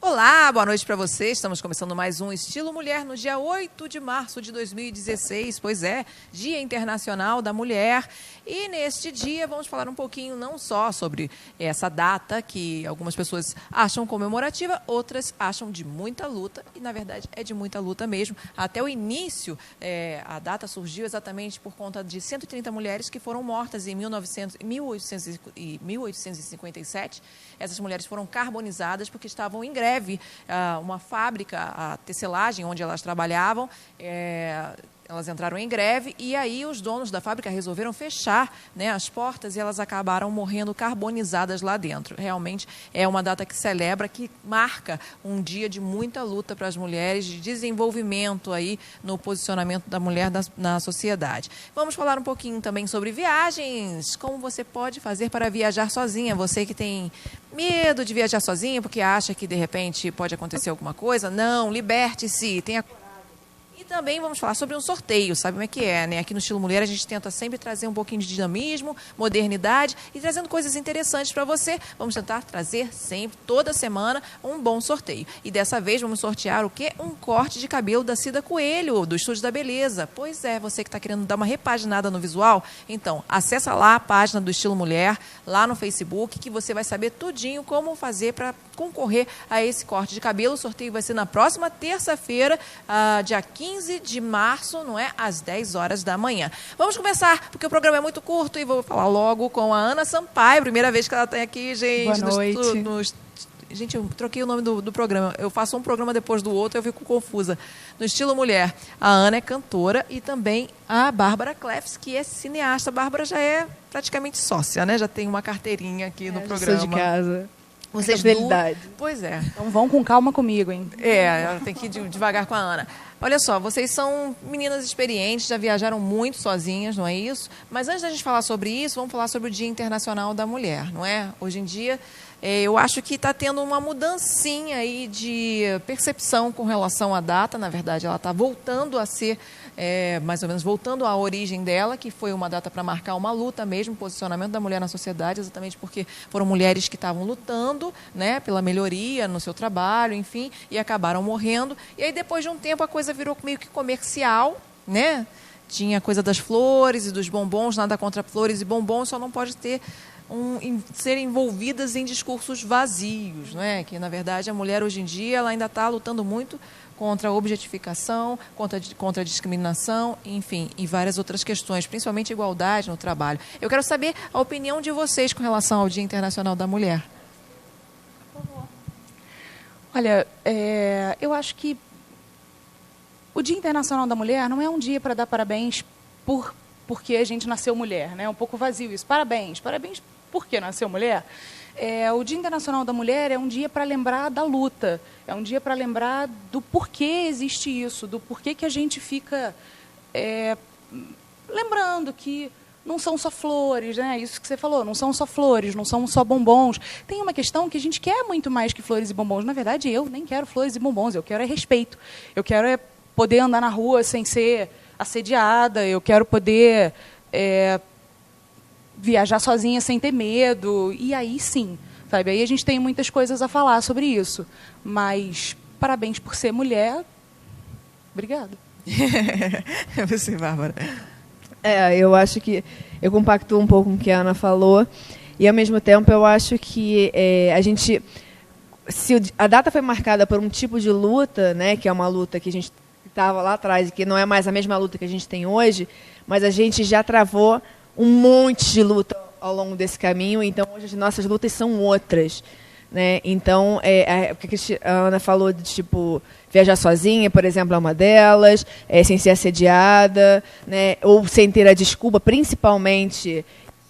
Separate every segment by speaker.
Speaker 1: Olá, boa noite para você. Estamos começando mais um Estilo Mulher no dia 8 de março de 2016. Pois é, Dia Internacional da Mulher. E neste dia vamos falar um pouquinho não só sobre essa data que algumas pessoas acham comemorativa, outras acham de muita luta. E, na verdade, é de muita luta mesmo. Até o início, a data surgiu exatamente por conta de 130 mulheres que foram mortas em 1857. Essas mulheres foram carbonizadas porque estavam em greve. Uma fábrica, a tecelagem, onde elas trabalhavam, elas entraram em greve e aí os donos da fábrica resolveram fechar, né, as portas e elas acabaram morrendo carbonizadas lá dentro. Realmente é uma data que celebra, que marca um dia de muita luta para as mulheres, de desenvolvimento aí no posicionamento da mulher na sociedade. Vamos falar um pouquinho também sobre viagens, como você pode fazer para viajar sozinha. Você que tem medo de viajar sozinha porque acha que de repente pode acontecer alguma coisa, não, liberte-se, tenha. E também vamos falar sobre um sorteio, sabe como é que é, né? Aqui no Estilo Mulher a gente tenta sempre trazer um pouquinho de dinamismo, modernidade e trazendo coisas interessantes para você. Vamos tentar trazer sempre, toda semana, um bom sorteio. E dessa vez vamos sortear o quê? Um corte de cabelo da Cida Coelho, do Estúdio da Beleza. Pois é, você que está querendo dar uma repaginada no visual, então acessa lá a página do Estilo Mulher, lá no Facebook, que você vai saber tudinho como fazer para concorrer a esse corte de cabelo. O sorteio vai ser na próxima terça-feira, dia 15 de março, não é? Às 10 horas da manhã. Vamos começar, porque o programa é muito curto e vou falar logo com a Ana Sampaio. Primeira vez que ela está aqui, gente.
Speaker 2: Boa noite.
Speaker 1: Gente, eu troquei o nome do programa. Eu faço um programa depois do outro, eu fico confusa. No Estilo Mulher, a Ana é cantora e também a Bárbara Clefs, que é cineasta. A Bárbara já é praticamente sócia, né? Já tem uma carteirinha aqui no programa.
Speaker 2: Sou de casa.
Speaker 1: Vocês
Speaker 2: Fidelidade.
Speaker 1: Pois é.
Speaker 2: Então vão com calma comigo, hein?
Speaker 1: Ela tem que ir devagar com a Ana. Olha só, vocês são meninas experientes, já viajaram muito sozinhas, não é isso? Mas antes da gente falar sobre isso, vamos falar sobre o Dia Internacional da Mulher, não é? Hoje em dia, eu acho que está tendo uma mudancinha aí de percepção com relação à data. Na verdade, ela está voltando a ser, mais ou menos, voltando à origem dela, que foi uma data para marcar uma luta mesmo, posicionamento da mulher na sociedade, exatamente porque foram mulheres que estavam lutando, né, pela melhoria no seu trabalho, enfim, e acabaram morrendo. E aí, depois de um tempo, a coisa virou meio que comercial, né? Tinha a coisa das flores e dos bombons, nada contra flores e bombons, só não pode ter ser envolvidas em discursos vazios, né? Que, na verdade, a mulher hoje em dia ela ainda está lutando muito contra a objetificação, contra a discriminação, enfim, e várias outras questões, principalmente igualdade no trabalho. Eu quero saber a opinião de vocês com relação ao Dia Internacional da Mulher.
Speaker 2: Por favor. Olha, eu acho que o Dia Internacional da Mulher não é um dia para dar parabéns porque a gente nasceu mulher, né? É um pouco vazio isso. Parabéns porque nasceu mulher. O Dia Internacional da Mulher é um dia para lembrar da luta, é um dia para lembrar do porquê existe isso, do porquê que a gente fica lembrando que não são só flores, né? Isso que você falou, não são só flores, não são só bombons. Tem uma questão que a gente quer muito mais que flores e bombons. Na verdade, eu nem quero flores e bombons, eu quero respeito. Eu quero poder andar na rua sem ser assediada, eu quero poder viajar sozinha sem ter medo. E aí sim, sabe? Aí a gente tem muitas coisas a falar sobre isso. Mas parabéns por ser mulher. Obrigada.
Speaker 1: É você, Bárbara.
Speaker 3: Eu acho que eu compactuo um pouco com o que a Ana falou e, ao mesmo tempo, eu acho que se a data foi marcada por um tipo de luta, né, que é uma luta que a gente estava lá atrás e que não é mais a mesma luta que a gente tem hoje, mas a gente já travou um monte de luta ao longo desse caminho, então hoje as nossas lutas são outras, né? Então, o que a Ana falou de tipo viajar sozinha, por exemplo, é uma delas, sem ser assediada, né? Ou sem ter a desculpa, principalmente,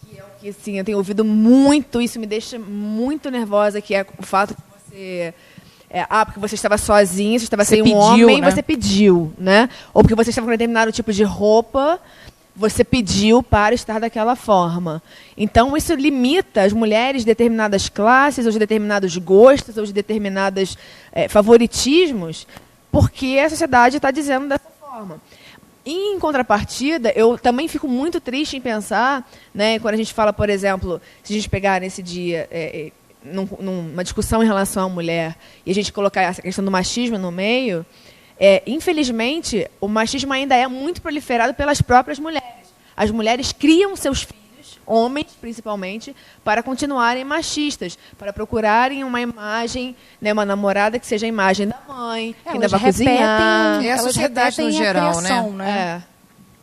Speaker 3: que é o que assim, eu tenho ouvido muito, isso me deixa muito nervosa, que é o fato de você porque você estava sozinha, você estava sem um homem, né? Você pediu, né? Ou porque você estava com determinado tipo de roupa, você pediu para estar daquela forma. Então, isso limita as mulheres de determinadas classes, ou de determinados gostos, ou de determinados favoritismos, porque a sociedade está dizendo dessa forma. E, em contrapartida, eu também fico muito triste em pensar, né, quando a gente fala, por exemplo, se a gente pegar nesse dia numa discussão em relação à mulher e a gente colocar essa questão do machismo no meio, infelizmente, o machismo ainda é muito proliferado pelas próprias mulheres. As mulheres criam seus filhos, homens principalmente, para continuarem machistas, para procurarem uma imagem, né, uma namorada que seja a imagem da mãe, que ainda vai cozinhar.
Speaker 1: É a sociedade no geral,
Speaker 2: criação,
Speaker 1: né?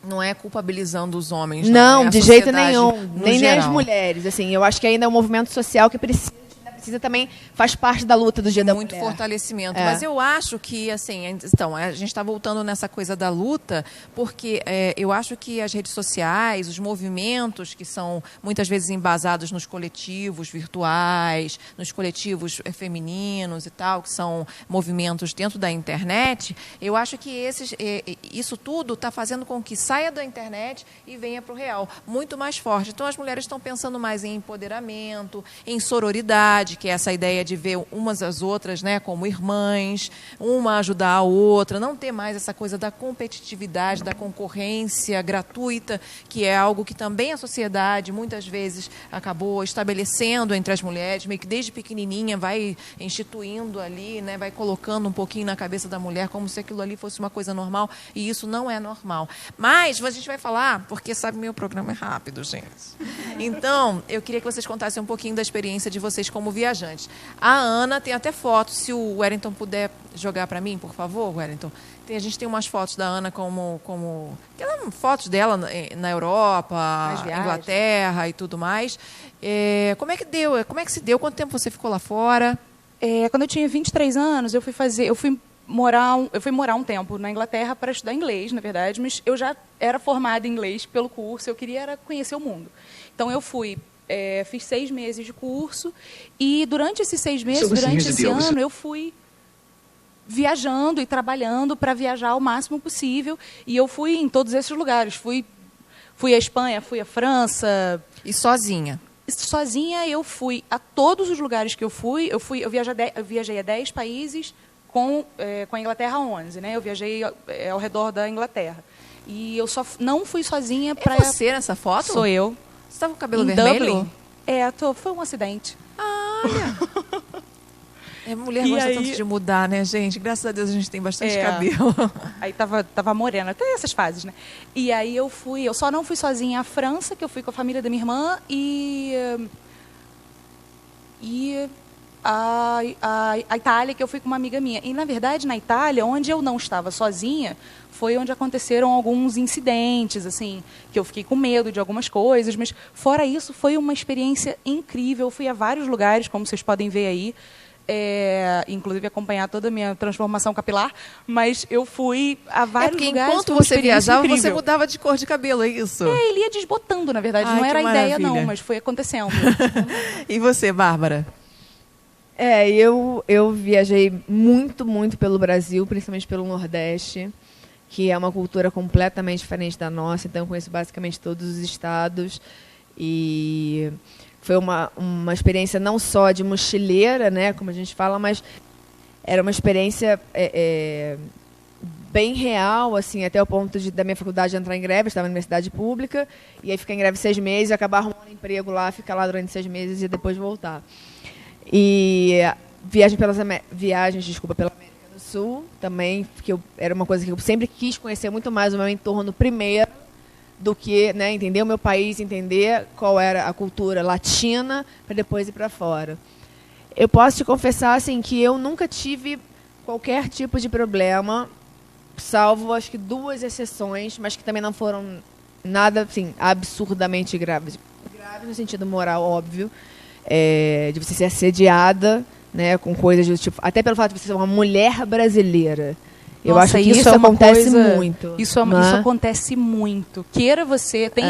Speaker 1: Não é culpabilizando os homens.
Speaker 3: Não, de jeito nenhum. Nem
Speaker 1: geral.
Speaker 3: as mulheres. Assim, eu acho que ainda é um movimento social que precisa também, faz parte da luta do Dia da Mulher.
Speaker 1: Muito fortalecimento. Mas eu acho que, assim, então, a gente está voltando nessa coisa da luta, porque eu acho que as redes sociais, os movimentos que são muitas vezes embasados nos coletivos virtuais, nos coletivos femininos e tal, que são movimentos dentro da internet, eu acho que isso tudo está fazendo com que saia da internet e venha para o real, muito mais forte. Então, as mulheres estão pensando mais em empoderamento, em sororidade, que é essa ideia de ver umas às outras, né, como irmãs, uma ajudar a outra, não ter mais essa coisa da competitividade, da concorrência gratuita, que é algo que também a sociedade muitas vezes acabou estabelecendo entre as mulheres, meio que desde pequenininha vai instituindo ali, né, vai colocando um pouquinho na cabeça da mulher como se aquilo ali fosse uma coisa normal, e isso não é normal. Mas a gente vai falar, porque sabe, meu programa é rápido, gente. Então, eu queria que vocês contassem um pouquinho da experiência de vocês como viajantes. A Ana tem até fotos, se o Wellington puder jogar para mim, por favor, Wellington. A gente tem umas fotos da Ana fotos dela na Europa, Inglaterra e tudo mais. Como é que deu? Como é que se deu? Quanto tempo você ficou lá fora?
Speaker 2: Quando eu tinha 23 anos, eu fui morar um tempo na Inglaterra para estudar inglês, na verdade, mas eu já era formada em inglês pelo curso, eu queria conhecer o mundo. Então eu fui, fiz 6 meses de curso e durante esses 6 meses, durante esse ano, eu fui viajando e trabalhando para viajar o máximo possível, e eu fui em todos esses lugares. Fui à Espanha, fui à França.
Speaker 1: E sozinha?
Speaker 2: Sozinha eu fui a todos os lugares que eu viajei a 10 países, com a Inglaterra 11, né? Eu viajei ao redor da Inglaterra. E eu só não fui sozinha para...
Speaker 1: É você nessa foto?
Speaker 2: Sou eu.
Speaker 1: Você estava com o cabelo
Speaker 2: em
Speaker 1: vermelho?
Speaker 2: Dublin. Foi um acidente.
Speaker 1: Olha! Mulher gosta tanto de mudar, né, gente? Graças a Deus a gente tem bastante cabelo.
Speaker 2: Aí tava morena, até essas fases, né? E aí eu só não fui sozinha à França, que eu fui com a família da minha irmã, e a Itália, que eu fui com uma amiga minha. E, na verdade, na Itália, onde eu não estava sozinha, foi onde aconteceram alguns incidentes, assim, que eu fiquei com medo de algumas coisas, mas, fora isso, foi uma experiência incrível. Eu fui a vários lugares, como vocês podem ver aí, inclusive acompanhar toda a minha transformação capilar, mas eu fui a vários lugares.
Speaker 1: Enquanto você viajava, incrível. Você mudava de cor de cabelo, é isso?
Speaker 2: Ele ia desbotando, na verdade. Não era a ideia, não, mas foi acontecendo.
Speaker 1: E você, Bárbara?
Speaker 3: Eu viajei muito, muito pelo Brasil, principalmente pelo Nordeste, que é uma cultura completamente diferente da nossa, então eu conheço basicamente todos os estados. E foi uma experiência não só de mochileira, né, como a gente fala, mas era uma experiência bem real, assim, até o ponto da minha faculdade entrar em greve. Eu estava na universidade pública, e aí ficar em greve 6 meses, acabar arrumando emprego lá, ficar lá durante 6 meses e depois voltar. E pela América do Sul também, que era uma coisa que eu sempre quis conhecer muito mais o meu entorno primeiro, do que, né, entender o meu país, entender qual era a cultura latina, para depois ir para fora. Eu posso te confessar assim, que eu nunca tive qualquer tipo de problema, salvo acho que 2 exceções, mas que também não foram nada assim, absurdamente graves. Graves no sentido moral, óbvio, de você ser assediada, né, com coisas do tipo, até pelo fato de você ser uma mulher brasileira. Eu acho que isso acontece muito.
Speaker 2: Isso acontece muito. Tenha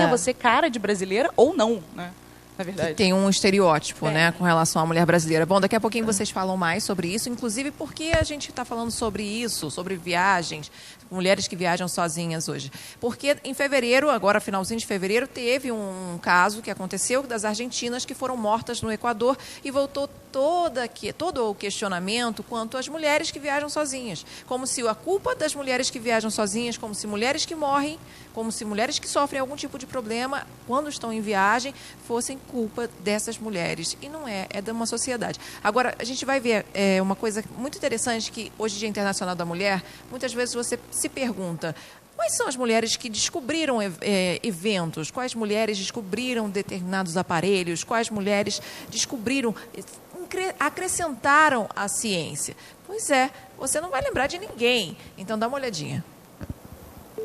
Speaker 2: você cara de brasileira ou não, né? Na verdade.
Speaker 1: Tem um estereótipo, né, com relação à mulher brasileira. Bom, daqui a pouquinho vocês falam mais sobre isso, inclusive porque a gente está falando sobre isso, sobre viagens, mulheres que viajam sozinhas hoje. Porque em fevereiro, agora finalzinho de fevereiro, teve um caso que aconteceu das argentinas que foram mortas no Equador, e voltou todo o questionamento quanto às mulheres que viajam sozinhas. Como se a culpa das mulheres que viajam sozinhas, como se mulheres que morrem, como se mulheres que sofrem algum tipo de problema quando estão em viagem, fossem culpa dessas mulheres. E não é de uma sociedade. Agora, a gente vai ver uma coisa muito interessante, que hoje, Dia Internacional da Mulher, muitas vezes você se pergunta: quais são as mulheres que descobriram eventos? Quais mulheres descobriram determinados aparelhos? Quais mulheres descobriram, acrescentaram à ciência? Pois é, você não vai lembrar de ninguém. Então dá uma olhadinha.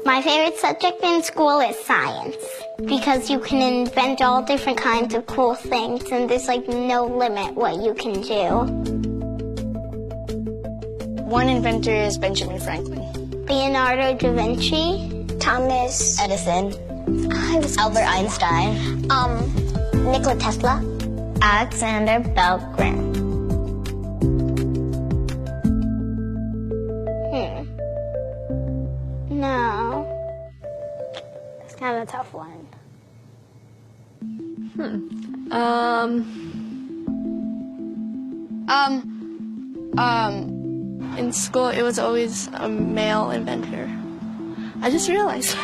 Speaker 4: My favorite subject in school is science, because you can invent all different kinds of cool things and there's like no limit what you can do.
Speaker 5: One inventor is Benjamin Franklin.
Speaker 4: Leonardo da Vinci,
Speaker 5: Thomas Edison,
Speaker 4: Albert Einstein, Nikola Tesla, Alexander Bell Graham. No. It's kind of a tough one.
Speaker 5: In school, it was always a male inventor. I just realized.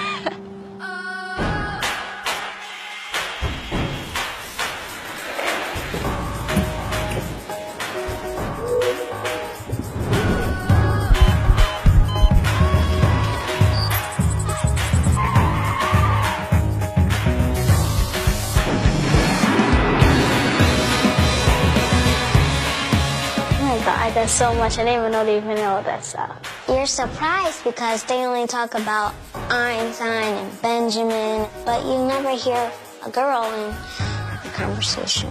Speaker 4: There's so much, I didn't even know they even know that stuff. You're surprised because they only talk about Einstein and Benjamin, but you never hear a girl in the conversation.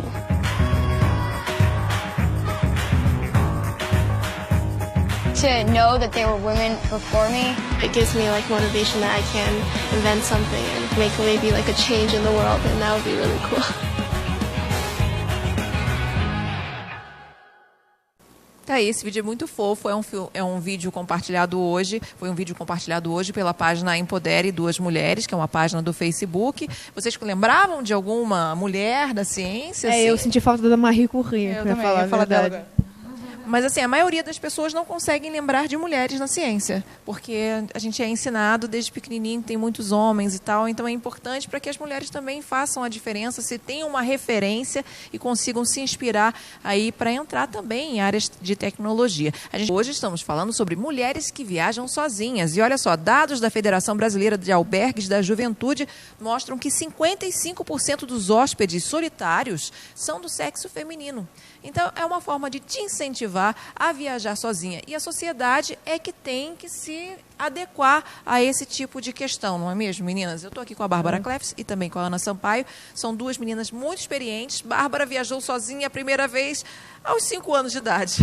Speaker 5: To know that there were women before me, it gives me like motivation that I can invent something and make maybe like a change in the world, and that would be really cool.
Speaker 1: Tá aí, esse vídeo é muito fofo, é um vídeo compartilhado hoje, foi um vídeo compartilhado hoje pela página Empodere Duas Mulheres, que é uma página do Facebook. Vocês lembravam de alguma mulher da ciência? Assim?
Speaker 3: Eu senti falta da Marie Curie, pra falar a verdade.
Speaker 1: Dela. Mas assim, a maioria das pessoas não conseguem lembrar de mulheres na ciência, porque a gente é ensinado desde pequenininho, tem muitos homens e tal, então é importante para que as mulheres também façam a diferença, se tenham uma referência e consigam se inspirar aí para entrar também em áreas de tecnologia. Hoje estamos falando sobre mulheres que viajam sozinhas. E olha só, dados da Federação Brasileira de Albergues da Juventude mostram que 55% dos hóspedes solitários são do sexo feminino. Então, é uma forma de te incentivar a viajar sozinha. E a sociedade é que tem que se adequar a esse tipo de questão, não é mesmo, meninas? Eu estou aqui com a Bárbara Clefs e também com a Ana Sampaio. São duas meninas muito experientes. Bárbara viajou sozinha a primeira vez aos 5 anos de idade.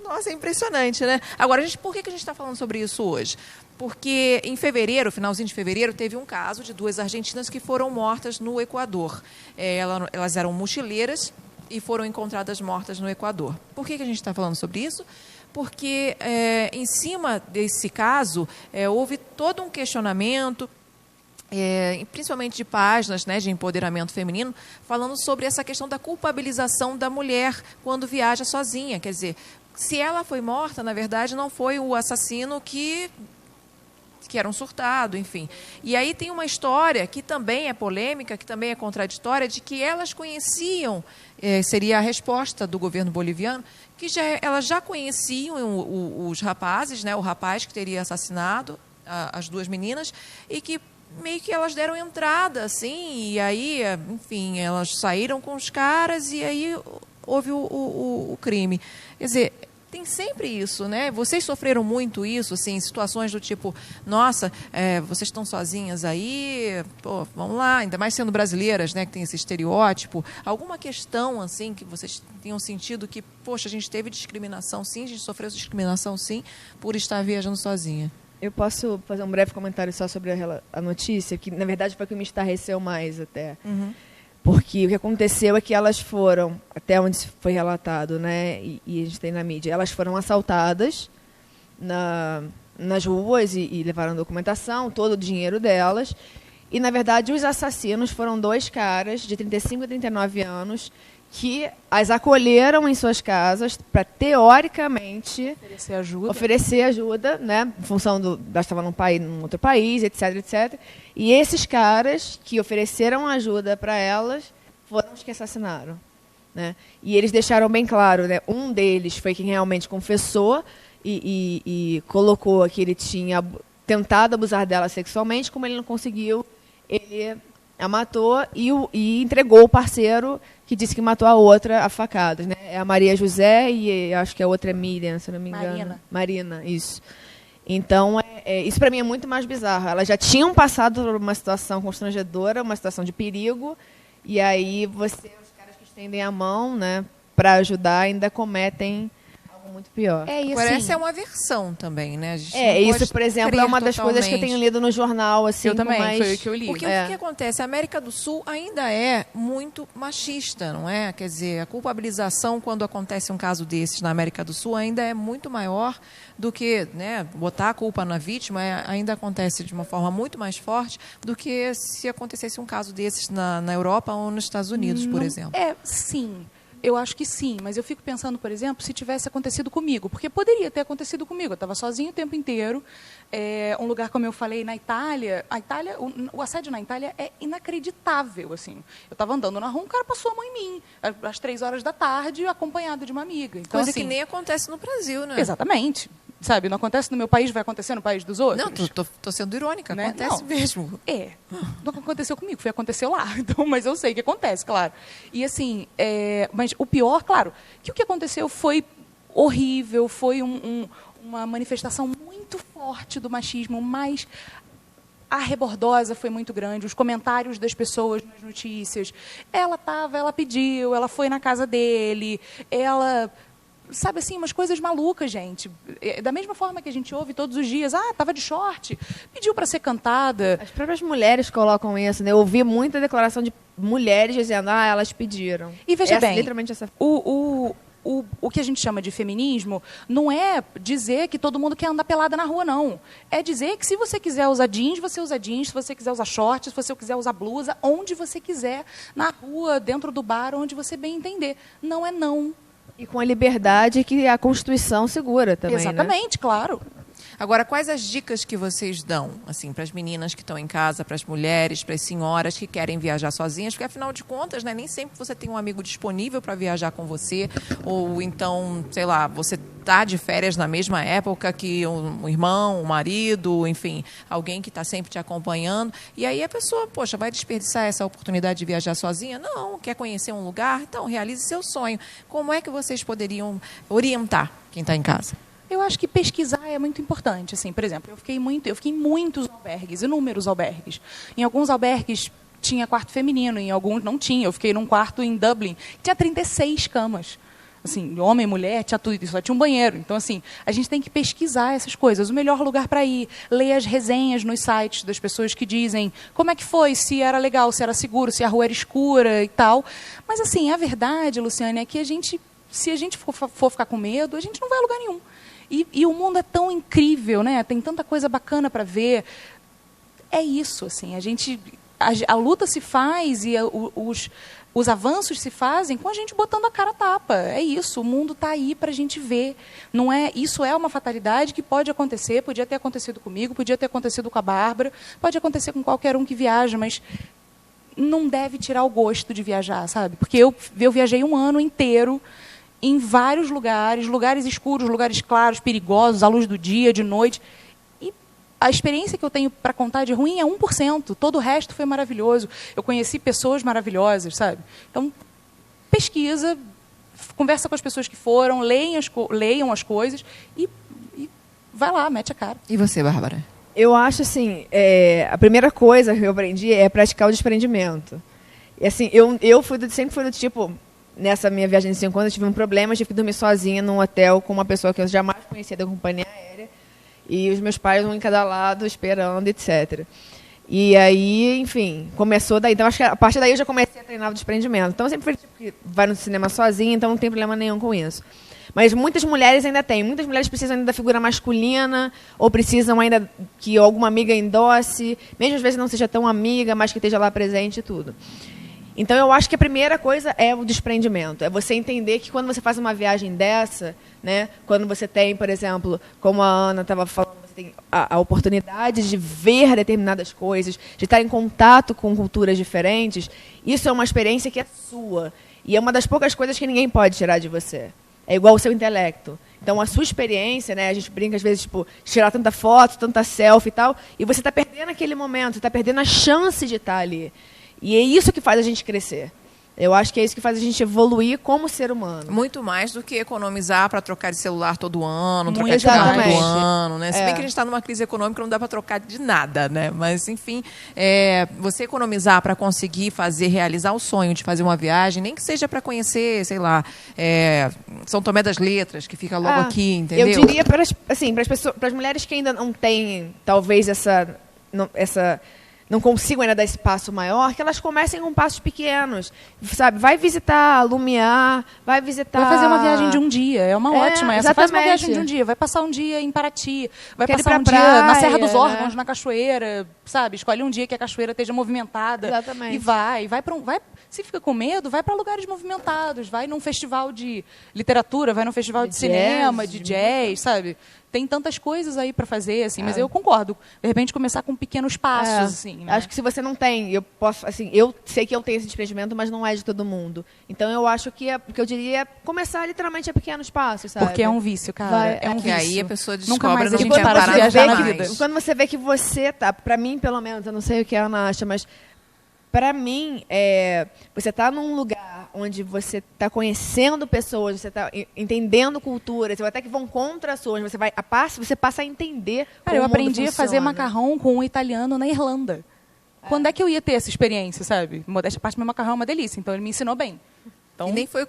Speaker 1: Nossa, é impressionante, né? Agora, por que a gente está falando sobre isso hoje? Porque em fevereiro, finalzinho de fevereiro, teve um caso de 2 argentinas que foram mortas no Equador. Elas eram mochileiras e foram encontradas mortas no Equador. Por que a gente está falando sobre isso? Porque, em cima desse caso, houve todo um questionamento, principalmente de páginas, né, de empoderamento feminino, falando sobre essa questão da culpabilização da mulher quando viaja sozinha. Quer dizer, se ela foi morta, na verdade, não foi o assassino que era um surtado, enfim. E aí tem uma história que também é polêmica, que também é contraditória, de que elas conheciam, seria a resposta do governo boliviano, que elas já conheciam os rapazes, né, o rapaz que teria assassinado as 2 meninas, e que meio que elas deram entrada, assim, e aí, enfim, elas saíram com os caras e aí houve o crime. Quer dizer, tem sempre isso, né? Vocês sofreram muito isso, assim, situações do tipo, nossa, vocês estão sozinhas aí, pô, vamos lá, ainda mais sendo brasileiras, né, que tem esse estereótipo. Alguma questão, assim, que vocês tenham sentido que, poxa, a gente teve discriminação, sim, a gente sofreu discriminação, sim, por estar viajando sozinha?
Speaker 3: Eu posso fazer um breve comentário só sobre a notícia, que, na verdade, foi o que me estarreceu mais até.
Speaker 1: Uhum.
Speaker 3: Porque o que aconteceu é que elas foram, até onde foi relatado, né, e a gente tem na mídia, elas foram assaltadas nas ruas e levaram documentação, todo o dinheiro delas. E, na verdade, os assassinos foram 2 caras de 35 e 39 anos que as acolheram em suas casas para, teoricamente, oferecer ajuda, né, em função elas estavam num outro país, etc, etc. E esses caras que ofereceram ajuda para elas foram os que assassinaram, né? E eles deixaram bem claro, né? Um deles foi quem realmente confessou e colocou que ele tinha tentado abusar dela sexualmente. Como ele não conseguiu, ele a matou e entregou o parceiro que disse que matou a outra a facadas, né? É a Maria José e acho que a outra é Miriam, se não me engano. Marina, isso. Então, isso para mim é muito mais bizarro. Elas já tinham passado por uma situação constrangedora, uma situação de perigo, e aí os caras que estendem a mão, né, para ajudar, ainda cometem algo muito pior.
Speaker 1: E
Speaker 2: Agora,
Speaker 1: assim, essa é uma versão também, né? A gente não
Speaker 3: Isso,
Speaker 1: pode
Speaker 3: por exemplo, é
Speaker 1: crer
Speaker 3: uma das coisas que eu tenho lido no jornal, assim,
Speaker 2: eu também,
Speaker 3: mais...
Speaker 2: foi o que eu li.
Speaker 1: Porque o que acontece? A América do Sul ainda é muito machista, não é? Quer dizer, a culpabilização quando acontece um caso desses na América do Sul ainda é muito maior do que, né, botar a culpa na vítima, ainda acontece de uma forma muito mais forte do que se acontecesse um caso desses na Europa ou nos Estados Unidos, por exemplo.
Speaker 2: Sim. Eu acho que sim, mas eu fico pensando, por exemplo, se tivesse acontecido comigo, porque poderia ter acontecido comigo. Eu estava sozinha o tempo inteiro. Um lugar, como eu falei, na Itália, o assédio na Itália é inacreditável, assim. Eu estava andando na rua, um cara passou a mão em mim, às 3 horas da tarde, acompanhado de uma amiga. Então,
Speaker 1: Coisa
Speaker 2: assim,
Speaker 1: que nem acontece no Brasil, né?
Speaker 2: Exatamente. Sabe, não acontece no meu país, vai acontecer no país dos outros?
Speaker 1: Não, tô sendo irônica,
Speaker 2: Né?
Speaker 1: acontece
Speaker 2: Não.
Speaker 1: mesmo.
Speaker 2: Não aconteceu comigo, aconteceu lá. Então, mas eu sei que acontece, claro. E assim, mas o pior, claro, que o que aconteceu foi horrível, foi uma manifestação muito forte do machismo, mas a rebordosa foi muito grande, os comentários das pessoas nas notícias. Ela pediu, ela foi na casa dele, sabe assim, umas coisas malucas, gente. Da mesma forma que a gente ouve todos os dias, estava de short, pediu para ser cantada.
Speaker 3: As próprias mulheres colocam isso, né? Eu ouvi muita declaração de mulheres dizendo, elas pediram.
Speaker 2: E veja bem,
Speaker 3: literalmente essa...
Speaker 2: o que a gente chama de feminismo não é dizer que todo mundo quer andar pelada na rua, não. É dizer que se você quiser usar jeans, você usa jeans, se você quiser usar shorts, se você quiser usar blusa, onde você quiser, na rua, dentro do bar, onde você bem entender. Não é não.
Speaker 3: E com a liberdade que a Constituição segura também,
Speaker 2: Exatamente,
Speaker 3: né?
Speaker 2: Claro.
Speaker 1: Agora, quais as dicas que vocês dão, assim, para as meninas que estão em casa, para as mulheres, para as senhoras que querem viajar sozinhas? Porque, afinal de contas, né, nem sempre você tem um amigo disponível para viajar com você, ou então, sei lá, você está de férias na mesma época que um irmão, um marido, enfim, alguém que está sempre te acompanhando. E aí a pessoa, poxa, vai desperdiçar essa oportunidade de viajar sozinha? Não, quer conhecer um lugar? Então, realize seu sonho. Como é que vocês poderiam orientar quem está em casa?
Speaker 2: Eu acho que pesquisar é muito importante. Assim, por exemplo, eu fiquei em muitos albergues, inúmeros albergues. Em alguns albergues tinha quarto feminino, em alguns não tinha. Eu fiquei num quarto em Dublin, que tinha 36 camas. Assim, homem, mulher, tinha tudo, só tinha um banheiro. Então, assim, a gente tem que pesquisar essas coisas. O melhor lugar para ir, ler as resenhas nos sites das pessoas que dizem como é que foi, se era legal, se era seguro, se a rua era escura e tal. Mas, assim, a verdade, Luciane, é que se a gente for ficar com medo, a gente não vai a lugar nenhum. E o mundo é tão incrível, né? Tem tanta coisa bacana para ver. É isso, assim. A luta se faz e os avanços se fazem com a gente botando a cara a tapa. É isso. O mundo está aí para a gente ver. Não é? Isso é uma fatalidade que pode acontecer. Podia ter acontecido comigo, podia ter acontecido com a Bárbara, pode acontecer com qualquer um que viaja, mas não deve tirar o gosto de viajar, sabe? Porque eu viajei um ano inteiro em vários lugares escuros, lugares claros, perigosos, à luz do dia, de noite. E a experiência que eu tenho para contar de ruim é 1%. Todo o resto foi maravilhoso. Eu conheci pessoas maravilhosas, sabe? Então, pesquisa, conversa com as pessoas que foram, leiam as coisas e vai lá, mete a cara.
Speaker 1: E você, Bárbara?
Speaker 3: Eu acho, assim, a primeira coisa que eu aprendi é praticar o desprendimento. E, assim, eu sempre fui do tipo... Nessa minha viagem de 5 anos, eu tive um problema, eu tive que dormir sozinha num hotel com uma pessoa que eu jamais conhecia da companhia aérea. E os meus pais, um em cada lado, esperando, etc. E aí, enfim, começou daí. Então, acho que a partir daí eu já comecei a treinar o desprendimento. Então, eu sempre fui tipo que vai no cinema sozinha, então não tem problema nenhum com isso. Mas muitas mulheres ainda têm. Muitas mulheres precisam ainda da figura masculina, ou precisam ainda que alguma amiga endosse, mesmo às vezes não seja tão amiga, mas que esteja lá presente e tudo. Então, eu acho que a primeira coisa é o desprendimento. É você entender que quando você faz uma viagem dessa, né, quando você tem, por exemplo, como a Ana estava falando, você você tem a oportunidade de ver determinadas coisas, de estar em contato com culturas diferentes, isso é uma experiência que é sua. E é uma das poucas coisas que ninguém pode tirar de você. É igual o seu intelecto. Então, a sua experiência, né, a gente brinca às vezes, tipo, tirar tanta foto, tanta selfie e tal, e você está perdendo aquele momento, está perdendo a chance de estar ali. E é isso que faz a gente crescer. Eu acho que é isso que faz a gente evoluir como ser humano.
Speaker 1: Muito mais do que economizar para trocar de celular todo ano, trocar de
Speaker 3: Exatamente.
Speaker 1: carro todo ano, né? Se bem que a gente está numa crise econômica, não dá para trocar de nada, né? Mas, enfim, você economizar para conseguir realizar o sonho de fazer uma viagem, nem que seja para conhecer, sei lá, São Tomé das Letras, que fica logo aqui, entendeu?
Speaker 3: Eu diria para as mulheres que ainda não têm, talvez, não consigam ainda dar esse passo maior, que elas comecem com passos pequenos, sabe? Vai visitar Lumiar, vai visitar...
Speaker 2: Vai fazer uma viagem de um dia, é uma ótima. Essa faz uma
Speaker 3: exatamente.
Speaker 2: viagem de um dia, vai passar um dia em Paraty, vai
Speaker 3: Quer ir
Speaker 2: passar um
Speaker 3: pra
Speaker 2: dia na
Speaker 3: praia,
Speaker 2: Serra dos Órgãos,
Speaker 3: né?
Speaker 2: na cachoeira, sabe? Escolhe um dia que a cachoeira esteja movimentada.
Speaker 3: Exatamente.
Speaker 2: E se fica com medo, vai para lugares movimentados, vai num festival de literatura, vai num festival de cinema, de jazz, sabe? Tem tantas coisas aí para fazer, assim, mas eu concordo. De repente, começar com pequenos passos, assim, né?
Speaker 3: Acho que se você não tem, eu sei que eu tenho esse desprendimento, mas não é de todo mundo. Então, eu acho que o que eu diria é começar literalmente a pequenos passos, sabe?
Speaker 2: Porque é um vício, cara. É um
Speaker 1: que
Speaker 2: vício.
Speaker 1: aí a pessoa
Speaker 2: Nunca
Speaker 1: descobre,
Speaker 2: mais a
Speaker 1: não
Speaker 2: gente
Speaker 1: quer
Speaker 2: para de
Speaker 1: parar
Speaker 2: viajar na
Speaker 1: mais.
Speaker 2: vida.
Speaker 3: Quando você vê que você tá, pra mim, pelo menos, eu não sei o que a Ana acha, mas pra mim, você tá num lugar onde você tá conhecendo pessoas, você tá entendendo culturas, até que vão contra as suas, você passa a entender
Speaker 2: Cara, eu
Speaker 3: como o mundo
Speaker 2: aprendi a fazer
Speaker 3: funciona.
Speaker 2: macarrão com um italiano na Irlanda. Quando é que eu ia ter essa experiência, sabe? Modéstia à parte, meu macarrão é uma delícia, então ele me ensinou bem. Então,
Speaker 1: E nem foi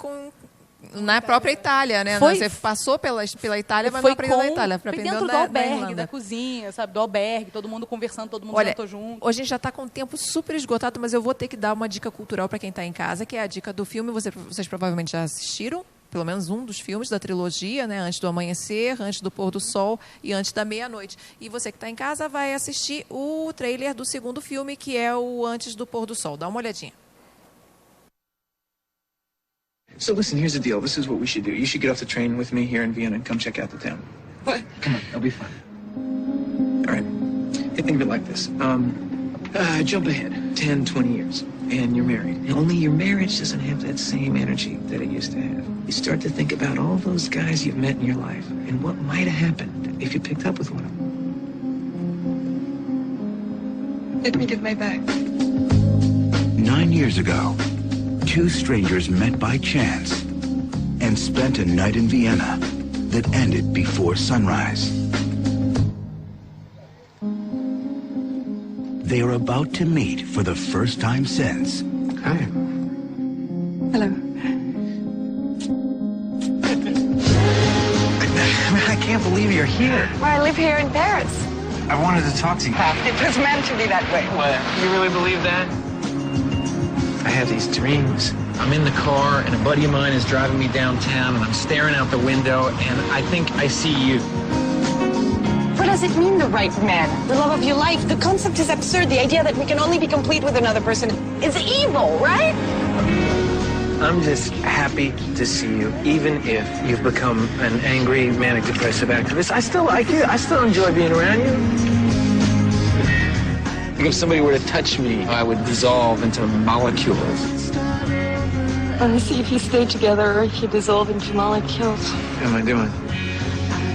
Speaker 1: na própria Itália, né?
Speaker 2: Foi-
Speaker 1: Você passou pela Itália, mas
Speaker 2: foi
Speaker 1: não aprendeu na Itália.
Speaker 2: foi
Speaker 1: Aprendeu
Speaker 2: dentro do
Speaker 1: da
Speaker 2: albergue,
Speaker 1: Irlanda.
Speaker 2: da cozinha, sabe? Do albergue, todo mundo conversando, todo mundo
Speaker 1: Olha,
Speaker 2: jantou junto.
Speaker 1: hoje a gente já está com o tempo super esgotado, mas eu vou ter que dar uma dica cultural para quem está em casa, que é a dica do filme. Vocês provavelmente já assistiram, pelo menos um dos filmes da trilogia, né? Antes do Amanhecer, Antes do Pôr do Sol e Antes da Meia-Noite. E você que está em casa vai assistir o trailer do segundo filme, que é o Antes do Pôr do Sol. Dá uma olhadinha.
Speaker 6: So listen, here's the deal. This is what we should do. You should get off the train with me here in Vienna and come check out the town. What? Come on, it'll be fun. All right. Hey, think of it like this. Jump ahead 10, 20 years, and you're married. And only your marriage doesn't have that same energy that it used to have. You start to think about all those guys you've met in your life and what might have happened if you picked up with one of them. Let me give my bag.
Speaker 7: 9 years ago, two strangers met by chance and spent a night in Vienna that ended before sunrise. They are about to meet for the first time since.
Speaker 6: Hi.
Speaker 8: Hello.
Speaker 6: I can't believe you're here.
Speaker 8: Well, I live here in Paris.
Speaker 6: I wanted to talk to you.
Speaker 8: It was meant to be that way.
Speaker 6: What? You really believe that? I have these dreams. I'm in the car, and a buddy of mine is driving me downtown, and I'm staring out the window, and I think I see you.
Speaker 8: What does it mean, the right man? The love of your life? The concept is absurd. The idea that we can only be complete with another person is evil, right?
Speaker 6: I'm just happy to see you, even if you've become an angry, manic, depressive activist. I still like you. I still enjoy being around you. If somebody were to touch me, I would dissolve into molecules.
Speaker 8: I want to see if you stay together or if you dissolve into molecules.
Speaker 6: What am I doing?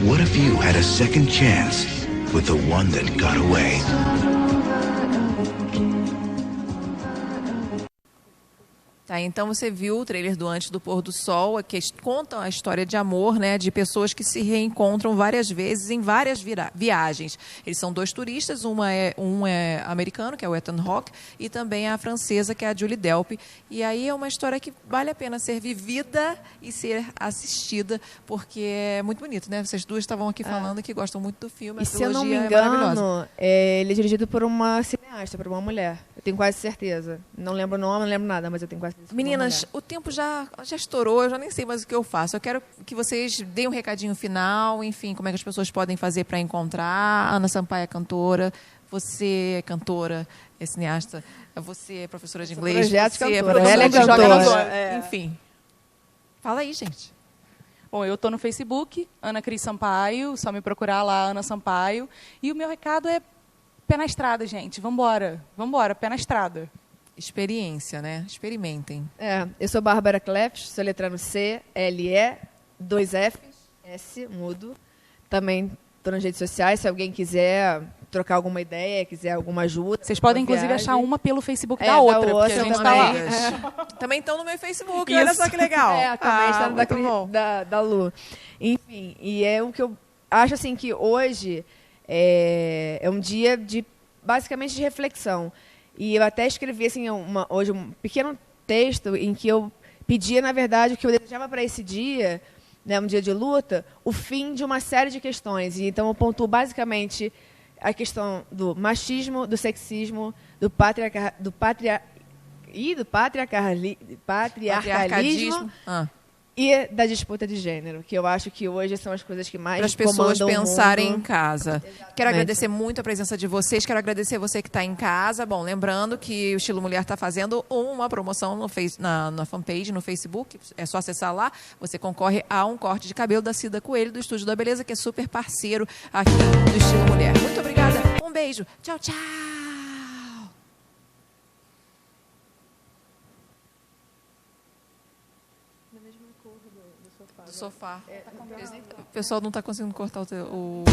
Speaker 7: What if you had a second chance with the one that got away?
Speaker 1: Tá, então você viu o trailer do Antes do Pôr do Sol, que conta a história de amor, né, de pessoas que se reencontram várias vezes em várias viagens. Eles são dois turistas, um é americano, que é o Ethan Hawke, e também a francesa, que é a Julie Delpy. E aí é uma história que vale a pena ser vivida e ser assistida, porque é muito bonito, né? Vocês duas estavam aqui falando que gostam muito do filme,
Speaker 3: E
Speaker 1: a
Speaker 3: se eu não me
Speaker 1: trilogia é maravilhosa.
Speaker 3: engano, ele é dirigido por uma cineasta, por uma mulher. Eu tenho quase certeza. Não lembro o nome, não lembro nada, mas eu tenho quase certeza.
Speaker 1: Meninas, o tempo já estourou, eu já nem sei mais o que eu faço. Eu quero que vocês deem um recadinho final, enfim, como é que as pessoas podem fazer para encontrar. A Ana Sampaio é cantora, você é cantora, é cineasta, você é professora de inglês,
Speaker 3: projeto
Speaker 1: você é
Speaker 3: cantora,
Speaker 1: professora
Speaker 3: ela é
Speaker 1: de joga
Speaker 3: cantora.
Speaker 1: na bola. Enfim, fala aí, gente.
Speaker 2: Bom, eu estou no Facebook, Ana Cris Sampaio, só me procurar lá, Ana Sampaio. E o meu recado é pé na estrada, gente. Vambora, pé na estrada.
Speaker 1: Experiência, né? Experimentem.
Speaker 3: Eu sou Bárbara Clefs, sou letrando C, L-E, 2 Fs, S, mudo. Também estou nas redes sociais, se alguém quiser trocar alguma ideia, quiser alguma ajuda.
Speaker 2: Vocês podem, inclusive, achar uma pelo Facebook da outra, porque a gente está lá.
Speaker 1: Também estão no meu Facebook, olha só que legal.
Speaker 3: Também está da Lu. Enfim, e é o que eu acho assim que hoje é um dia de, basicamente, de reflexão. E eu até escrevi assim, hoje um pequeno texto em que eu pedia, na verdade, o que eu desejava para esse dia, né, um dia de luta, o fim de uma série de questões. E então eu pontuo basicamente a questão do machismo, do sexismo, do patriarcalismo e da disputa de gênero, que eu acho que hoje são as coisas que mais
Speaker 1: para as pessoas pensarem em casa.
Speaker 3: Exatamente.
Speaker 1: Quero agradecer muito a presença de vocês, quero agradecer você que está em casa. Bom, lembrando que o Estilo Mulher está fazendo uma promoção na fanpage, no Facebook, é só acessar lá, você concorre a um corte de cabelo da Cida Coelho, do Estúdio da Beleza, que é super parceiro aqui do Estilo Mulher. Muito obrigada, um beijo, tchau, tchau! Do sofá. O pessoal não está conseguindo cortar o